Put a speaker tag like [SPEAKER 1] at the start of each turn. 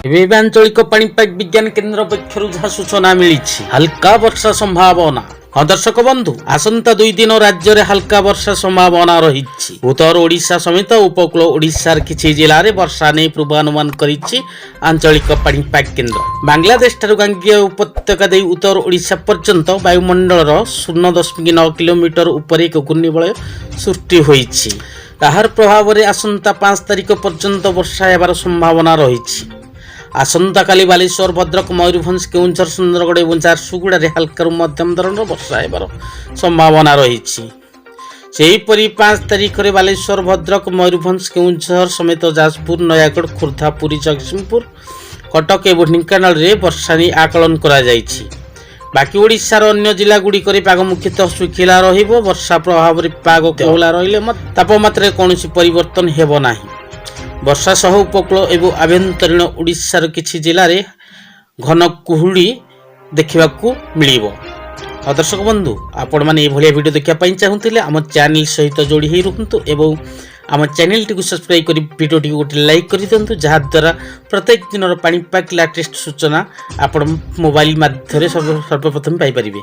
[SPEAKER 1] ଏବେ ଆଞ୍ଚଳିକ ପାଣିପାଗ ବିଜ୍ଞାନ କେନ୍ଦ୍ର ପକ୍ଷରୁ ଯାହା ସୂଚନା ମିଳିଛି ହାଲକା ବର୍ଷା ସମ୍ଭାବନା। ହଁ ଦର୍ଶକ ବନ୍ଧୁ, ଆସନ୍ତା 2 ଦିନ ରାଜ୍ୟରେ ହାଲକା ବର୍ଷା ସମ୍ଭାବନା ରହିଛି। ଉତ୍ତର ଓଡ଼ିଶା ସମେତ ଉପକୂଳ ଓଡ଼ିଶାର କିଛି ଜିଲ୍ଲାରେ ବର୍ଷା ନେଇ ପୂର୍ବାନୁମାନ କରିଛି ଆଞ୍ଚଳିକ ପାଣିପାଗ କେନ୍ଦ୍ର। ବାଂଲାଦେଶ ଠାରୁ ଗାଙ୍ଗେୟ ଉପତ୍ୟକା ଦେଇ ଉତ୍ତର ଓଡ଼ିଶା ପର୍ଯ୍ୟନ୍ତ ବାୟୁମଣ୍ଡଳର 0.9 କିଲୋମିଟର ଉପରେ ଏକ ଘୂର୍ଣ୍ଣିବଳୟ ସୃଷ୍ଟି ହୋଇଛି। ତାହାର ପ୍ରଭାବରେ ଆସନ୍ତା 5 ତାରିଖ ପର୍ଯ୍ୟନ୍ତ ବର୍ଷା ହେବାର ସମ୍ଭାବନା ରହିଛି। ଆସନ୍ତାକାଲି ବାଲେଶ୍ୱର, ଭଦ୍ରକ, ମୟୂରଭଞ୍ଜ, କେଉଁଝର, ସୁନ୍ଦରଗଡ଼ ଏବଂ ଝାରସୁଗୁଡ଼ାରେ ହାଲକାରୁ ମଧ୍ୟମ ଧରଣର ବର୍ଷା ହେବାର ସମ୍ଭାବନା ରହିଛି। ସେହିପରି 5 ତାରିଖରେ ବାଲେଶ୍ୱର, ଭଦ୍ରକ, ମୟୂରଭଞ୍ଜ, କେଉଁଝର ସମେତ ଯାଜପୁର, ନୟାଗଡ଼, ଖୋର୍ଦ୍ଧା, ପୁରୀ, ଜଗତସିଂହପୁର, କଟକ ଏବଂ ଢେଙ୍କାନାଳରେ ବର୍ଷା ନେଇ ଆକଳନ କରାଯାଇଛି। ବାକି ଓଡ଼ିଶାର ଅନ୍ୟ ଜିଲ୍ଲାଗୁଡ଼ିକରେ ପାଗ ମୁଖ୍ୟତଃ ଶୁଖିଲା ରହିବ। ବର୍ଷା ପ୍ରଭାବରେ ପାଗ କୋହଲା ରହିଲେ ମଧ୍ୟ ତାପମାତ୍ରାରେ କୌଣସି ପରିବର୍ତ୍ତନ ହେବ ନାହିଁ। ବର୍ଷା ସହ ଉପକୂଳ ଏବଂ ଆଭ୍ୟନ୍ତରୀଣ ଓଡ଼ିଶାର କିଛି ଜିଲ୍ଲାରେ ଘନ କୁହୁଡ଼ି ଦେଖିବାକୁ ମିଳିବ। ଦର୍ଶକ ବନ୍ଧୁ, ଆପଣମାନେ ଏଭଳିଆ ଭିଡ଼ିଓ ଦେଖିବା ପାଇଁ ଚାହୁଁଥିଲେ ଆମ ଚ୍ୟାନେଲ ସହିତ ଯୋଡ଼ି ହୋଇ ରୁହନ୍ତୁ ଏବଂ ଆମ ଚ୍ୟାନେଲଟିକୁ ସବସ୍କ୍ରାଇବ୍ କରି ଭିଡ଼ିଓଟିକୁ ଗୋଟେ ଲାଇକ୍ କରିଦିଅନ୍ତୁ, ଯାହାଦ୍ୱାରା ପ୍ରତ୍ୟେକ ଦିନର ପାଣିପାଗ ଲାଟେଷ୍ଟ ସୂଚନା ଆପଣ ମୋବାଇଲ ମାଧ୍ୟମରେ ସର୍ବପ୍ରଥମେ ପାଇପାରିବେ।